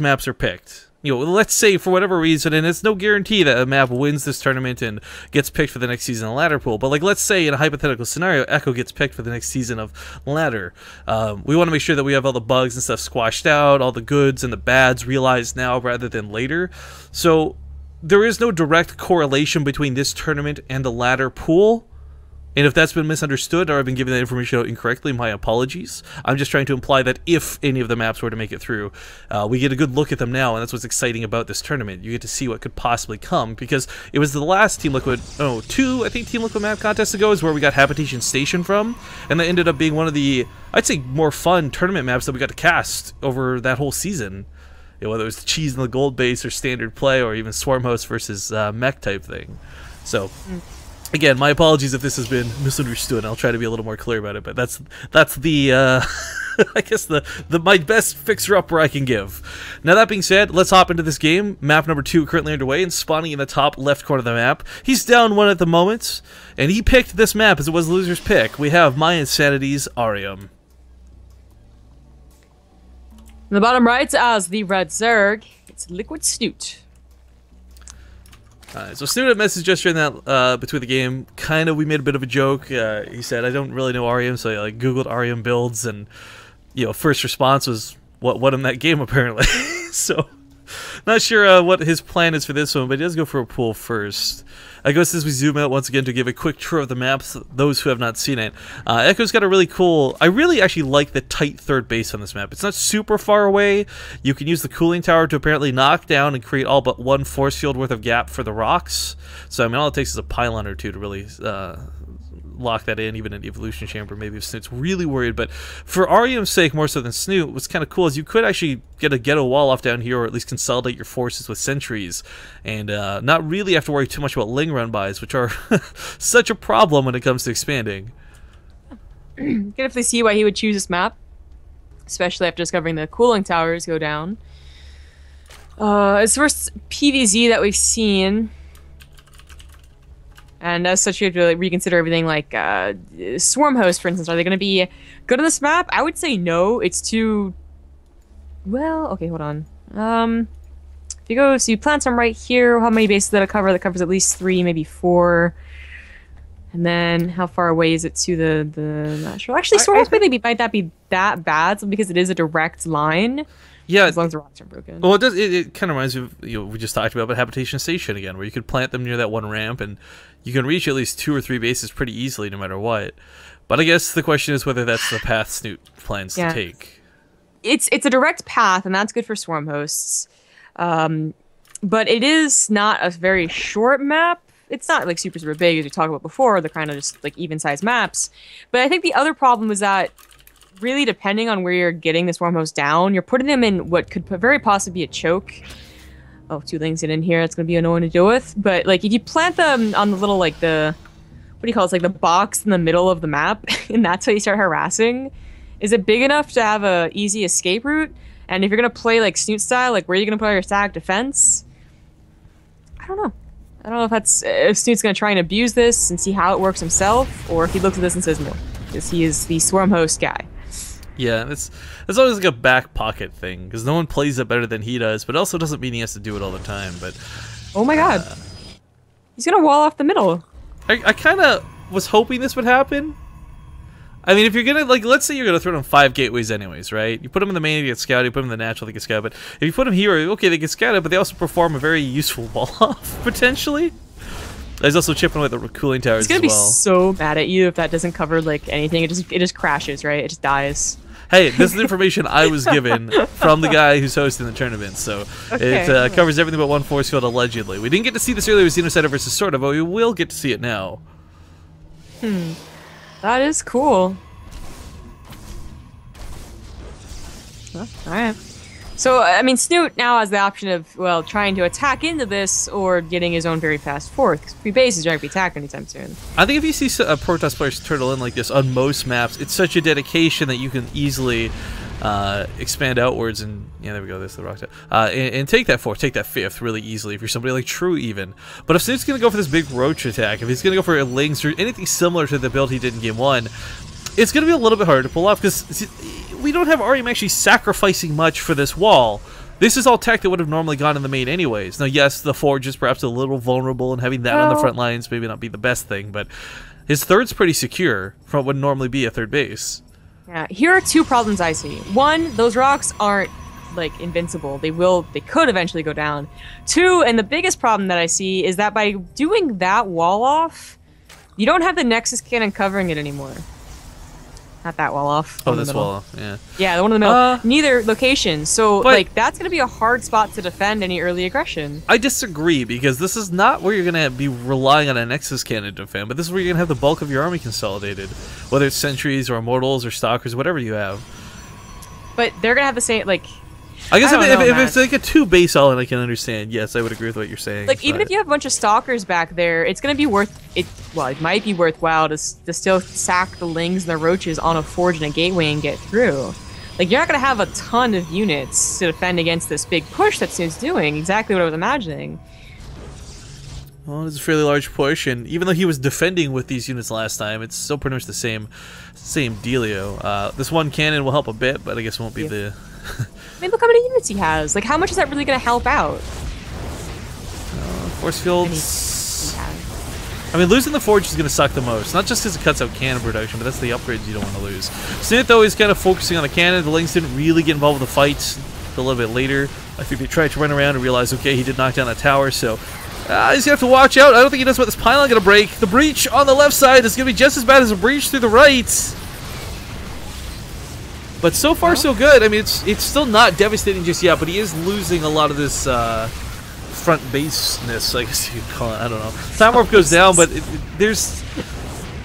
maps are picked. You know, let's say for whatever reason, and it's no guarantee that a map wins this tournament and gets picked for the next season of Ladder Pool, but like let's say in a hypothetical scenario, Echo gets picked for the next season of Ladder. We want to make sure that we have all the bugs and stuff squashed out, all the goods and the bads realized now rather than later. So there is no direct correlation between this tournament and the Ladder Pool. And if that's been misunderstood or I've been giving that information out incorrectly, my apologies. I'm just trying to imply that if any of the maps were to make it through, we get a good look at them now, and that's what's exciting about this tournament. You get to see what could possibly come, because it was the last Team Liquid, two, I think, Team Liquid map contests ago is where we got Habitation Station from, and that ended up being one of the, I'd say, more fun tournament maps that we got to cast over that whole season. You know, whether it was the cheese and the gold base or standard play or even Swarm Host versus mech type thing. So... Again, my apologies if this has been misunderstood. I'll try to be a little more clear about it, but that's the I guess the my best fixer-upper I can give. Now that being said, let's hop into this game. Map number 2 currently underway and spawning in the top left corner of the map. He's down 1 at the moment, and he picked this map as it was the loser's pick. We have My Insanity's Arium. In the bottom right, as the red Zerg, it's Liquid Snute. So Snute had messaged just during that between the game. Kind of, we made a bit of a joke. He said, "I don't really know Arium," so I like googled Arium builds, and first response was, "What in that game?" Apparently. So, not sure what his plan is for this one, but he does go for a pool first. I guess as we zoom out once again to give a quick tour of the maps, those who have not seen it. Echo's got a really cool... I really actually like the tight third base on this map. It's not super far away. You can use the cooling tower to apparently knock down and create all but 1 force field worth of gap for the rocks. So, I mean, all it takes is a pylon or 2 to really... lock that in, even in the evolution chamber, maybe if Snute's really worried. But for Arium's sake, more so than Snute, what's kind of cool is you could actually get a ghetto wall off down here, or at least consolidate your forces with sentries, and not really have to worry too much about Ling run bys, which are such a problem when it comes to expanding. Can definitely see why he would choose this map, especially after discovering the cooling towers go down. It's the first PvZ that we've seen. And as such, you have to like, reconsider everything, like Swarm Host, for instance. Are they going to be good on this map? I would say no. It's too... Well, okay, hold on. If you go, so you plant some right here. How many bases that'll cover? That covers at least 3, maybe 4. And then how far away is it to the natural? Actually, Swarm Host might not be that bad, because it is a direct line. Yeah, as long as the rocks aren't broken. Well, it does. It kind of reminds me of we just talked about, but Habitation Station again, where you could plant them near that 1 ramp, and you can reach at least 2 or 3 bases pretty easily, no matter what. But I guess the question is whether that's the path Snute plans to take. It's a direct path, and that's good for Swarm Hosts. But it is not a very short map. It's not like super big, as we talked about before. They're kind of just like even-sized maps. But I think the other problem is that, really, depending on where you're getting the Swarm Host down, you're putting them in what could very possibly be a choke. Oh, 2 things get in here. It's going to be annoying to deal with. But, like, if you plant them on the little, like, what do you call it? It's like the box in the middle of the map, and that's how you start harassing. Is it big enough to have a easy escape route? And if you're going to play, like, Snute style, like, where are you going to play your static defense? I don't know. I don't know if Snute's going to try and abuse this and see how it works himself, or if he looks at this and says no, because he is the Swarm Host guy. Yeah, it's always like a back pocket thing, because no one plays it better than he does, but it also doesn't mean he has to do it all the time. But oh my god, he's gonna wall off the middle. I kind of was hoping this would happen. I mean, if you're gonna, like, let's say you're gonna throw them 5 gateways anyways, right? You put them in the main, they get scouted. You put them in the natural, they get scouted. But if you put them here, okay, they get scouted, but they also perform a very useful wall off potentially. There's also chipping away the cooling towers as well. It's gonna be so mad at you if that doesn't cover like anything. It just crashes, right? It just dies. Hey, this is information I was given from the guy who's hosting the tournament, so it covers everything but 1 force field allegedly. We didn't get to see this earlier with Xenocider versus Sorta, but we will get to see it now. That is cool. Well, alright. So, I mean, Snute now has the option of, well, trying to attack into this or getting his own very fast fourth, because 3 bases aren't going to be attacked anytime soon. I think if you see a Protoss players turtle in like this on most maps, it's such a dedication that you can easily expand outwards and, yeah, there we go, there's the rock tip, and take that 4th, take that 5th really easily if you're somebody like True even. But if Snute's going to go for this big roach attack, if he's going to go for Lings or anything similar to the build he did in Game 1, it's going to be a little bit hard to pull off, because we don't have Arium actually sacrificing much for this wall. This is all tech that would have normally gone in the main anyways. Now, yes, the Forge is perhaps a little vulnerable, and having that on the front lines maybe not be the best thing, but his third's pretty secure from what would normally be a third base. Yeah, here are two problems I see. One, those rocks aren't like invincible. They could eventually go down. Two, and the biggest problem that I see is that by doing that wall off, you don't have the Nexus cannon covering it anymore. Not that wall off. Oh, this wall off, yeah. Yeah, the one in the middle. Neither location. So, like, that's going to be a hard spot to defend any early aggression. I disagree, because this is not where you're going to be relying on a Nexus cannon to defend, but this is where you're going to have the bulk of your army consolidated. Whether it's Sentries or Immortals or Stalkers, whatever you have. But they're going to have the same, like... I guess if it's like a 2-base all-in, I can understand. Yes, I would agree with what you're saying. Like, even if you have a bunch of Stalkers back there, it's going to be it might be worthwhile to still sack the Lings and the Roaches on a Forge and a Gateway and get through. Like, you're not going to have a ton of units to defend against this big push that Snoot's doing. Exactly what I was imagining. Well, it's a fairly large push, and even though he was defending with these units last time, it's still pretty much the same dealio. This one cannon will help a bit, but I guess it won't be the... I mean, look how many units he has. Like, how much is that really going to help out? Force fields... I mean, losing the Forge is going to suck the most. Not just because it cuts out cannon production, but that's the upgrades you don't want to lose. Snute, though, is kind of focusing on the cannon. The Lings didn't really get involved with the fight until a little bit later. I think they tried to run around and realize, okay, he did knock down that tower, so... he's going to have to watch out. I don't think he knows about this pylon going to break. The breach on the left side is going to be just as bad as a breach through the right. But so far, so good. I mean, it's still not devastating just yet, but he is losing a lot of this front baseness, I guess you could call it. I don't know. Time warp goes down, but there's...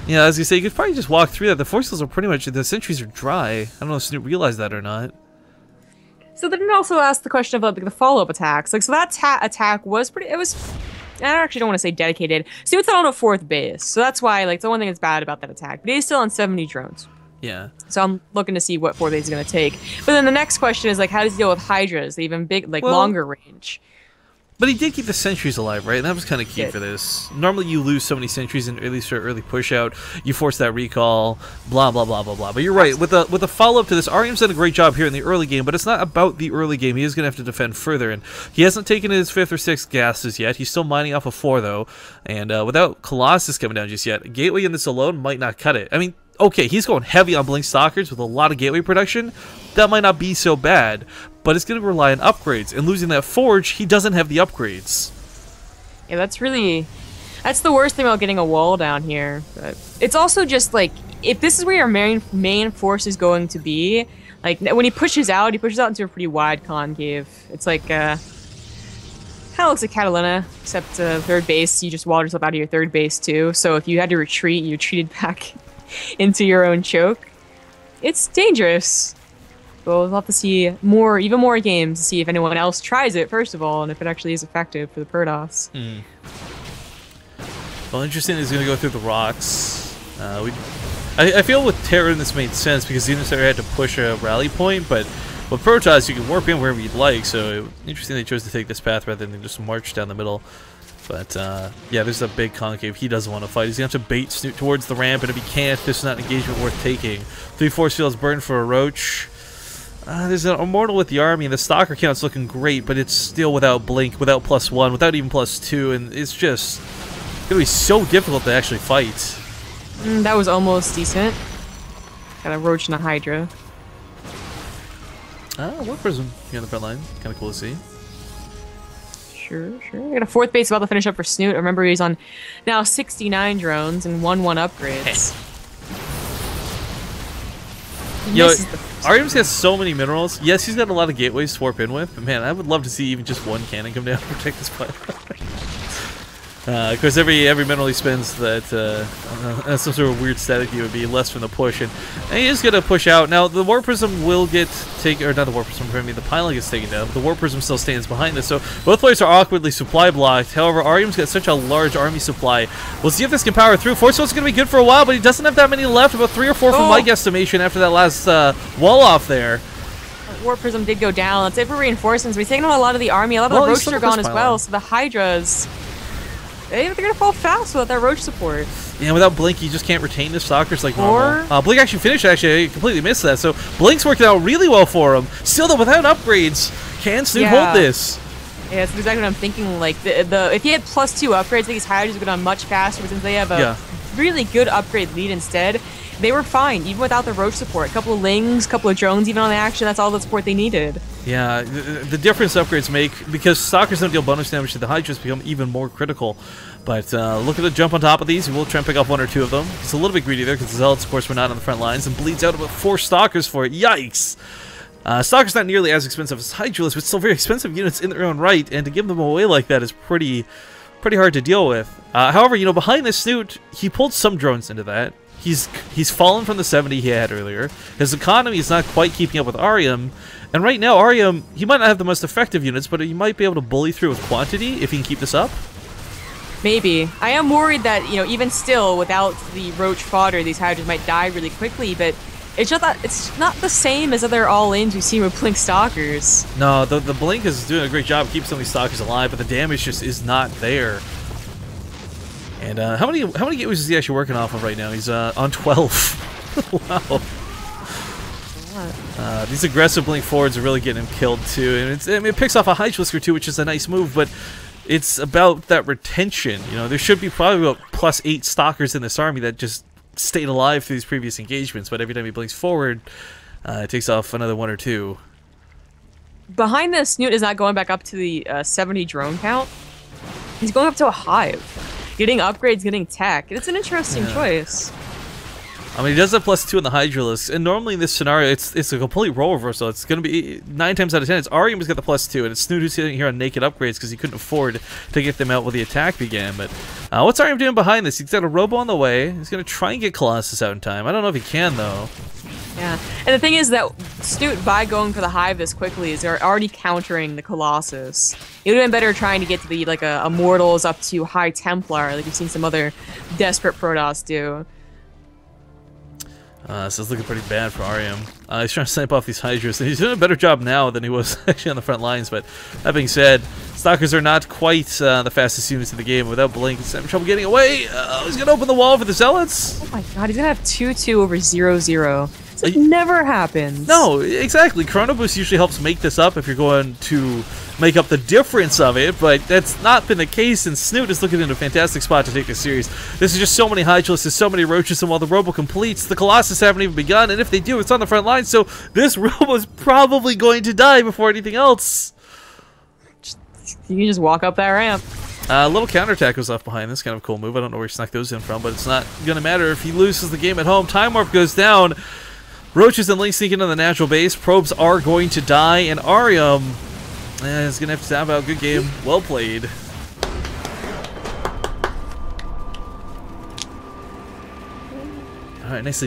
Yeah, as you say, you could probably just walk through that. The force fields are pretty much... The sentries are dry. I don't know if Snute realized that or not. So then it also asked the question about like, the follow-up attacks. Like, so that attack was pretty... It was... I actually don't want to say dedicated. Snoot's on a 4th base, so that's why, like, the one thing that's bad about that attack. But he's still on 70 drones. Yeah. So I'm looking to see what 4th base is going to take. But then the next question is, like, how does he deal with Hydras? The even big, like, longer range. But he did keep the sentries alive, right? And that was kind of key for this. Normally you lose so many sentries in at least for early push out. You force that recall, blah, blah, blah, blah, blah. But you're right. With the follow-up to this, Arium's done a great job here in the early game, but it's not about the early game. He is going to have to defend further. And he hasn't taken his 5th or 6th gases yet. He's still mining off of 4, though. And without Colossus coming down just yet, Gateway in this alone might not cut it. I mean, okay, he's going heavy on Blink Stalkers with a lot of Gateway production. That might not be so bad, but it's going to rely on upgrades. And losing that Forge, he doesn't have the upgrades. Yeah, that's the worst thing about getting a wall down here. But it's also just, like, if this is where your main force is going to be, like, when he pushes out into a pretty wide concave. It's like, kind of looks like Catalina, except 3rd base, you just walled yourself out of your 3rd base, too. So if you had to retreat, you retreated back into your own choke. It's dangerous. We'll have to see even more games to see if anyone else tries it, first of all, and if it actually is effective for the Protoss. Well, interesting is going to go through the rocks. I feel with Terror this made sense because Xenosaur had to push a rally point, but with Protoss you can warp in wherever you'd like, so interesting they chose to take this path rather than just march down the middle. But, yeah, there's a big concave. He doesn't want to fight. He's going to have to bait Snute towards the ramp, and if he can't, this is not an engagement worth taking. 3 force fields burned for a Roach. There's an Immortal with the army, and the Stalker count's looking great, but it's still without Blink, without +1, without even +2, and it's just going to be so difficult to actually fight. That was almost decent. Got a Roach and a Hydra. Warp Prism here on the front line. Kind of cool to see. Sure. We got a 4th base about to finish up for Snute. Remember, he's on now 69 drones and 1/1 upgrades. Yo, Arium's got so many minerals. Yes, he's got a lot of gateways to warp in with, but man, I would love to see even just 1 cannon come down and protect this planet. Of course, every mineral he spends that some sort of weird static would be less from the push, and he is going to push out. Now, the Warp Prism will get taken, or not the Warp Prism, I mean the pylon gets taken down, but the Warp Prism still stands behind this, so both players are awkwardly supply blocked. However, Arium's got such a large army supply. We'll see if this can power through. Force Field's going to be good for a while, but he doesn't have that many left, about 3 or 4 from my guesstimation after that last wall off there. Warp Prism did go down. Let's say for reinforcements. We're taking out a lot of the army. A lot of the Roaches are gone as well, so the Hydras... they're gonna fall fast without that Roach support. Yeah, without Blink, you just can't retain the Stalkers like normal. Blink actually finished, I completely missed that. So Blink's working out really well for him. Still, though, without upgrades, Can Snute hold this? Yeah, that's exactly what I'm thinking. Like, if he had +2 upgrades, these Hydras would go down much faster, but since they have a really good upgrade lead instead, they were fine, even without the Roach support. A couple of Lings, a couple of drones even on the action, that's all the support they needed. Yeah, the difference upgrades make, because Stalkers don't deal bonus damage to the Hydras, become even more critical. But look at the jump on top of these. We'll try and pick off 1 or 2 of them. It's a little bit greedy there, because the Zealots, of course, were not on the front lines, and bleeds out about 4 Stalkers for it. Yikes! Stalker's not nearly as expensive as Hydralisk, but still very expensive units in their own right, and to give them away like that is pretty hard to deal with. However, you know, behind this Snute, he pulled some drones into that. He's fallen from the 70 he had earlier. His economy is not quite keeping up with Arium, and right now Arium, he might not have the most effective units, but he might be able to bully through with quantity if he can keep this up. Maybe. I am worried that, you know, even still, without the Roach fodder, these Hydras might die really quickly, but it's not the same as other all-ins we've seen with Blink Stalkers. No, the Blink is doing a great job of keeping some of these Stalkers alive, but the damage just is not there. And how many gateways is he actually working off of right now? He's on 12. Wow. These aggressive Blink forwards are really getting him killed too, and it picks off a Hydralisk or 2, which is a nice move, but it's about that retention. You know, there should be probably about +8 Stalkers in this army that just stayed alive through these previous engagements, but every time he blinks forward, it takes off another 1 or 2. Behind this, Snute is not going back up to the 70 drone count. He's going up to a Hive. Getting upgrades, getting tech. It's an interesting choice. I mean, he does have +2 in the Hydralisk, and normally in this scenario, it's a complete role reversal. It's going to be 9 times out of 10. It's Arium who's got the +2, and it's Snute who's sitting here on naked upgrades because he couldn't afford to get them out when the attack began. But what's Arium doing behind this? He's got a Robo on the way. He's going to try and get Colossus out in time. I don't know if he can, though. Yeah, and the thing is that Snute, by going for the Hive this quickly, is already countering the Colossus. It would have been better trying to get to the, like, a Mortals up to High Templar, like you've seen some other desperate Protoss do. So it's looking pretty bad for Arium. He's trying to snipe off these Hydras, and he's doing a better job now than he was actually on the front lines, but that being said, Stalkers are not quite the fastest units in the game. Without Blink, he's having trouble getting away. He's going to open the wall for the Zealots. Oh my god, he's going to have 2-2 over 0-0. This never happens. No, exactly. Chrono Boost usually helps make this up if you're going to make up the difference of it, but that's not been the case, and Snute is looking in a fantastic spot to take this series. This is just so many Hydralisks, there's so many Roaches, and while the Robo completes, the Colossus haven't even begun, and if they do, it's on the front line, so this Robo is probably going to die before anything else. You can just walk up that ramp. A little counterattack was left behind. This kind of cool move. I don't know where he snuck those in from, but it's not going to matter if he loses the game at home. Time Warp goes down. Roaches and Link sneak into the natural base. Probes are going to die, and Arium is going to have to tap out. Good game. Well played. All right, nicely done.